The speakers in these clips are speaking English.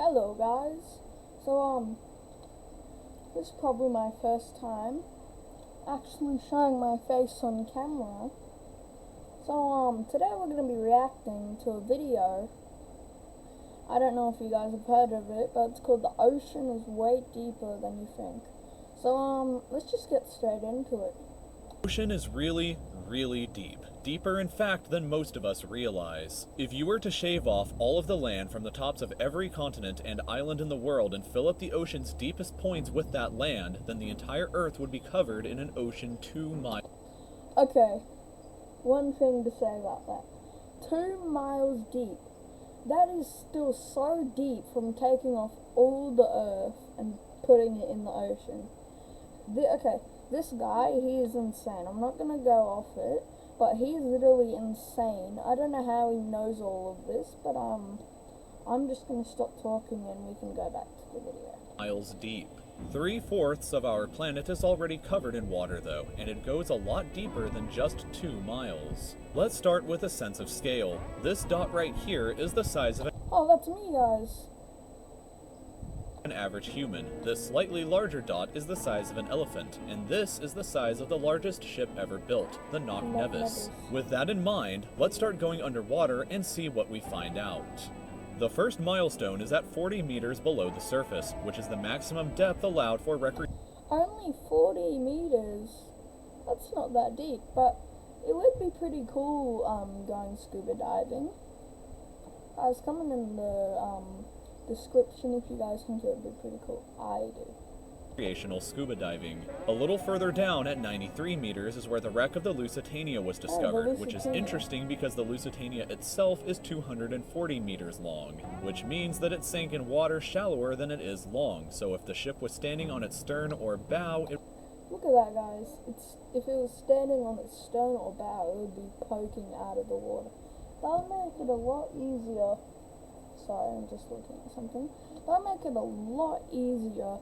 Hello guys. This is probably my first time actually showing my face on camera. Today we're going to be reacting to a video. I don't know if you guys have heard of it, but it's called The Ocean is Way Deeper Than You Think. Let's just get straight into it. The ocean is really deep. Deeper, in fact, than most of us realize. If you were to shave off all of the land from the tops of every continent and island in the world and fill up the ocean's deepest points with that land, then the entire Earth would be covered in an ocean 2 miles. Okay, one thing to say about that. 2 miles deep. That is still so deep from taking off all the Earth and putting it in the ocean. This guy, he is insane. I'm not gonna go off it, but he is literally insane. I don't know how he knows all of this, but I'm just gonna stop talking and we can go back to the video. Miles deep. 3/4 of our planet is already covered in water though, and it goes a lot deeper than just 2 miles. Let's start with a sense of scale. This dot right here is the size of Oh, that's me, guys. an average human. This slightly larger dot is the size of an elephant, and this is the size of the largest ship ever built, the Knock Nevis. With that in mind, let's start going underwater and see what we find out. The first milestone is at 40 meters below the surface, which is the maximum depth allowed for recreation. Only 40 meters. That's not that deep, but it would be pretty cool going scuba diving. Guys, comment in the description if you guys think it would be pretty cool. I do. Recreational scuba diving. A little further down at 93 meters is where the wreck of the Lusitania was discovered, which is interesting because the Lusitania itself is 240 meters long, which means that it sank in water shallower than it is long, so if the ship was standing on its stern or bow, it... Look at that, guys. If it was standing on its stern or bow, it would be poking out of the water. That'll make it a lot easier. Sorry, I'm just looking at something. That'll make it a lot easier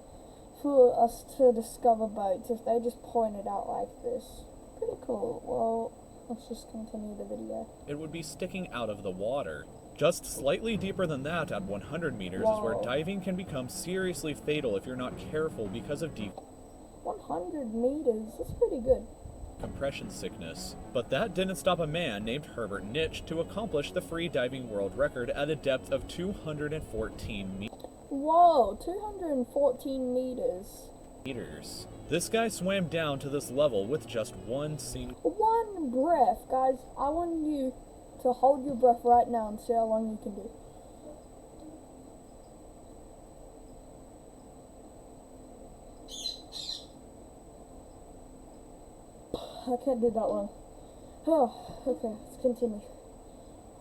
for us to discover boats if they just point it out like this. Pretty cool. Well, let's just continue the video. It would be sticking out of the water. Just slightly deeper than that at 100 meters is where diving can become seriously fatal if you're not careful because of deep 100 meters, that's pretty good. Compression sickness. But that didn't stop a man named Herbert Nitsch to accomplish the free diving world record at a depth of 214 meters. Whoa, 214 meters. This guy swam down to this level with just one breath. Guys, I want you to hold your breath right now and see how long you can do. I can't do that long. Oh, okay, let's continue.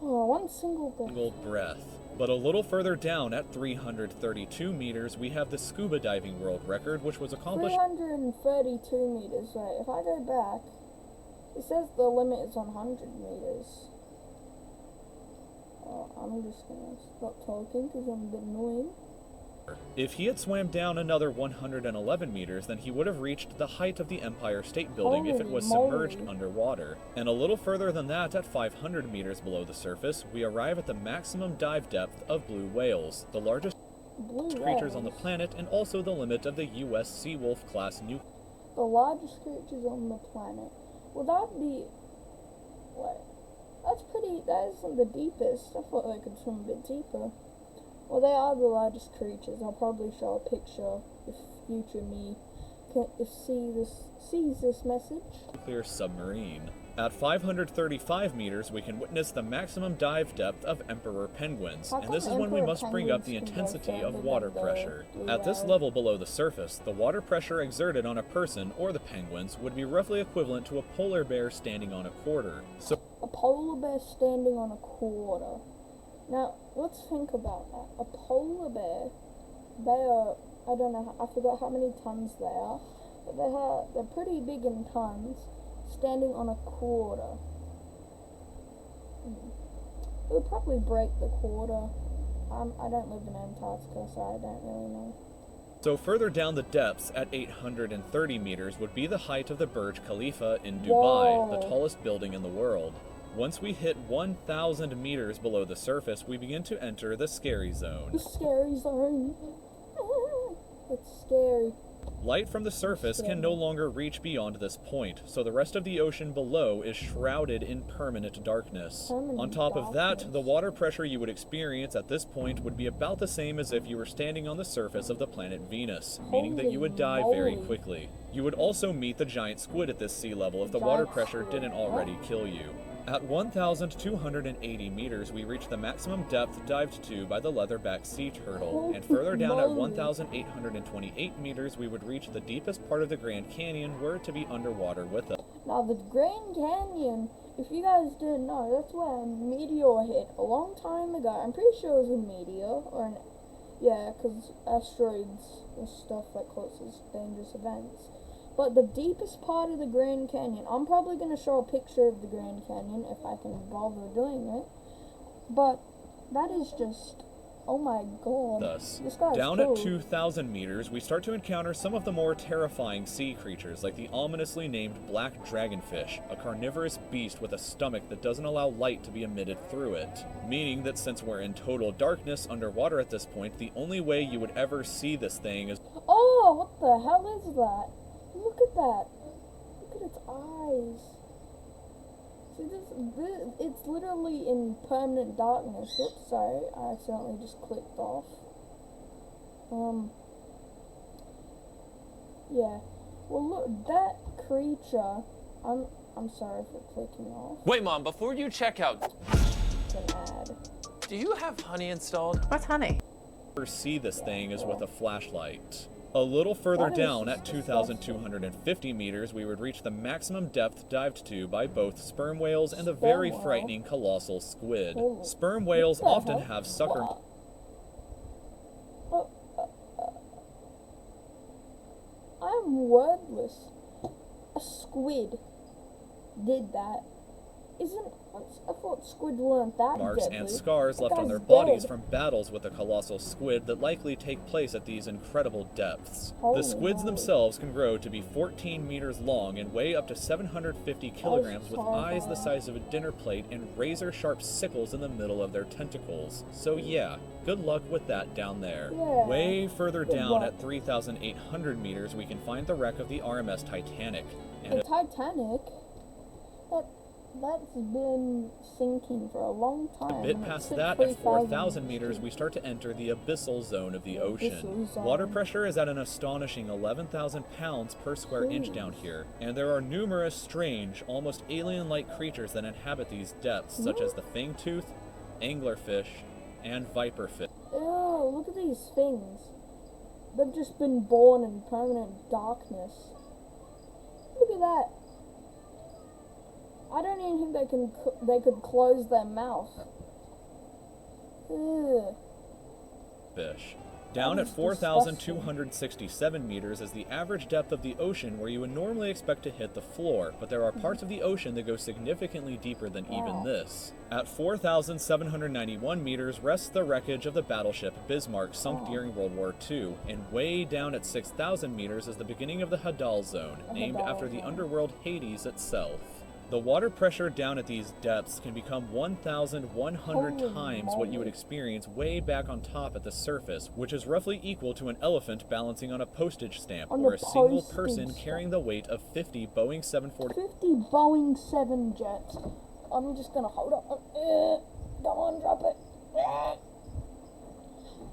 Oh, one single breath. But a little further down at 332 meters, we have the scuba diving world record, which was accomplished 332 meters, right? If I go back, it says the limit is 100 meters. Oh, I'm just gonna stop talking because I'm a bit annoying. If he had swam down another 111 meters, then he would have reached the height of the Empire State Building if it was submerged underwater. And a little further than that, at 500 meters below the surface, we arrive at the maximum dive depth of blue whales, the largest creatures on the planet and also the limit of the U.S. Seawolf class nuclear. The largest creatures on the planet. Well, that'd be... Wait. That isn't the deepest. I thought they could swim a bit deeper. Well, they are the largest creatures. I'll probably show a picture if future me sees this message. Nuclear submarine. At 535 meters, we can witness the maximum dive depth of emperor penguins, and this is when we must bring up the intensity of water pressure. At this level below the surface, the water pressure exerted on a person or the penguins would be roughly equivalent to a polar bear standing on a quarter. So, a polar bear standing on a quarter. Now, let's think about that. A polar bear, they are, I don't know, I forgot how many tons they are, but they're pretty big in tons, standing on a quarter. It would probably break the quarter. I don't live in Antarctica, so I don't really know. So further down the depths at 830 meters would be the height of the Burj Khalifa in Dubai, the tallest building in the world. Once we hit 1,000 meters below the surface, we begin to enter the scary zone. The scary zone. It's scary. Light from the surface can no longer reach beyond this point, so the rest of the ocean below is shrouded in permanent darkness. On top of that, the water pressure you would experience at this point would be about the same as if you were standing on the surface of the planet Venus, meaning that you would die very quickly. You would also meet the giant squid at this sea level if the water pressure didn't already kill you. At 1,280 meters, we reach the maximum depth dived to by the leatherback sea turtle, and further down at 1,828 meters, we would reach the deepest part of the Grand Canyon, were it to be underwater with us. Now, the Grand Canyon, if you guys didn't know, that's where a meteor hit a long time ago. I'm pretty sure it was a meteor, or an, yeah, because asteroids and stuff that causes dangerous events. But the deepest part of the Grand Canyon, I'm probably going to show a picture of the Grand Canyon if I can bother doing it. But that is just, oh my god. Thus, this guy's down cool. at 2,000 meters, we start to encounter some of the more terrifying sea creatures, like the ominously named black dragonfish, a carnivorous beast with a stomach that doesn't allow light to be emitted through it. Meaning that since we're in total darkness underwater at this point, the only way you would ever see this thing is... Oh, what the hell is that? Look at that. Look at its eyes. See, it's literally in permanent darkness. Oops, sorry. I accidentally just clicked off. Yeah. Well, look, that creature... I'm sorry for clicking off. Wait, Mom, before you check out, It's an ad. do you have honey installed? What's honey? see this thing is with a flashlight. A little further That is down at disgusting. 2,250 meters, we would reach the maximum depth dived to by both sperm whales and the very Sperm whale? frightening colossal squid. Holy- Sperm whales what the often hell? have sucker... What? I'm wordless. A squid did that. I thought squid weren't that marks deadly. and scars That left on guy's their bodies dead. from battles with the colossal squid that likely take place at these incredible depths. Holy The squids moly. themselves can grow to be 14 meters long and weigh up to 750 kilograms with eyes the size of a dinner plate and razor-sharp sickles in the middle of their tentacles. So yeah, good luck with that down there. Yeah. Way further Good down luck. at 3,800 meters, we can find the wreck of the RMS Titanic. And The Titanic? That's been sinking for a long time. a bit and it past took that, at 3,000 4,000 meters, we start to enter the abyssal zone of the ocean. abyssal zone. Water pressure is at an astonishing 11,000 pounds per square inch down here, and there are numerous strange, almost alien-like creatures that inhabit these depths, such as the fangtooth, anglerfish, and viperfish. Ew, look at these things. They've just been born in permanent darkness. Look at that. I don't even think they could close their mouth. Ugh. Fish. Down That at is 4,267 meters is the average depth of the ocean, where you would normally expect to hit the floor, but there are parts of the ocean that go significantly deeper than even Wow. this. At 4,791 meters rests the wreckage of the battleship Bismarck, sunk during World War II, and way down at 6,000 meters is the beginning of the Hadal Zone, named Hadal after the Zone. underworld Hades itself. The water pressure down at these depths can become 1,100 Holy times what you would moly. experience way back on top at the surface, which is roughly equal to an elephant balancing on a postage stamp, On or the a single postage person stamp. carrying the weight of 50 Boeing 740. 50 Boeing 7 jets. I'm just gonna hold up. Go on, drop it.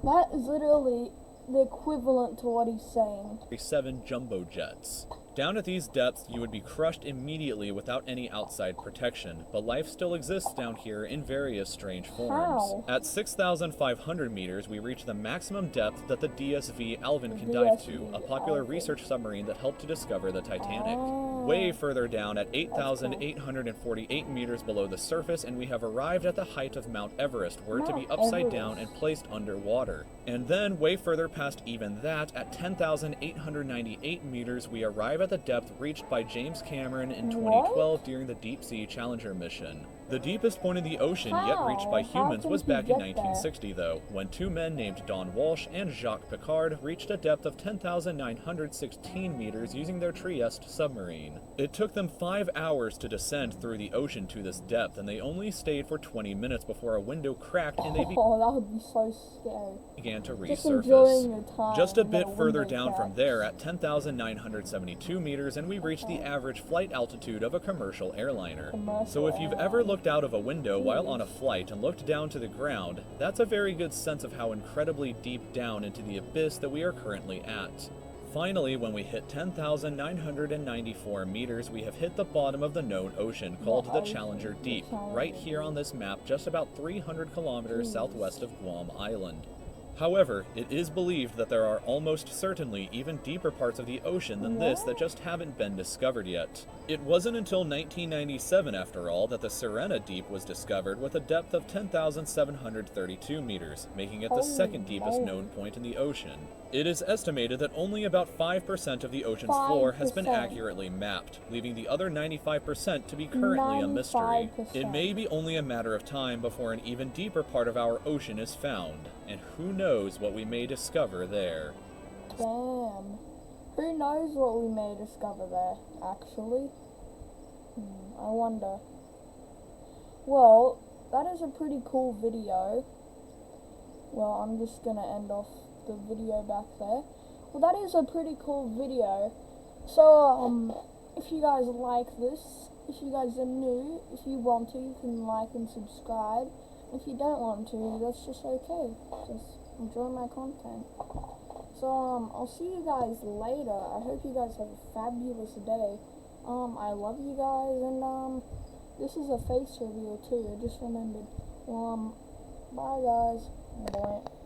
That is literally the equivalent to what he's saying. 7 jumbo jets. Down at these depths, you would be crushed immediately without any outside protection, but life still exists down here in various strange forms. How? At 6,500 meters, we reach the maximum depth that the DSV Alvin can dive to, a popular Alvin. research submarine that helped to discover the Titanic. Oh. Way further down at 8,848 meters below the surface, and we have arrived at the height of Mount Everest, were it to be Mount upside down Everest. and placed underwater. And then, way further past even that, at 10,898 meters, we arrive at the depth reached by James Cameron in 2012 during the Deep Sea Challenger mission. The deepest point in the ocean yet reached by How humans did was he back in get there? 1960, though, when two men named Don Walsh and Jacques Piccard reached a depth of 10,916 meters using their Trieste submarine. It took them 5 hours to descend through the ocean to this depth, and they only stayed for 20 minutes before a window cracked and they Oh, that would be so scary. began to Just enjoying your resurface. time. Just a and then bit further window down from cracks. there, at 10,972 meters, and we reached the average flight altitude of a commercial airliner. So if you've ever looked out of a window while on a flight and looked down to the ground, that's a very good sense of how incredibly deep down into the abyss that we are currently at. Finally, when we hit 10,994 meters, we have hit the bottom of the known ocean, called the Challenger Deep, right here on this map, just about 300 kilometers southwest of Guam Island. However, it is believed that there are almost certainly even deeper parts of the ocean than this that just haven't been discovered yet. It wasn't until 1997, after all, that the Sirena Deep was discovered with a depth of 10,732 meters, making it the second deepest known point in the ocean. It is estimated that only about 5% of the ocean's floor has been 5%. accurately mapped, leaving the other 95% to be currently a mystery. 95%. It may be only a matter of time before an even deeper part of our ocean is found, and who knows what we may discover there. Damn. Who knows what we may discover there, actually? I wonder. Well, that is a pretty cool video. Well, I'm just gonna end off the video back there. Well, that is a pretty cool video. So, if you guys like this, if you guys are new, if you want to, you can like and subscribe. If you don't want to, that's just okay. Just enjoy my content. So, I'll see you guys later. I hope you guys have a fabulous day. I love you guys, and, this is a face reveal too, I just remembered. Bye guys. Bye.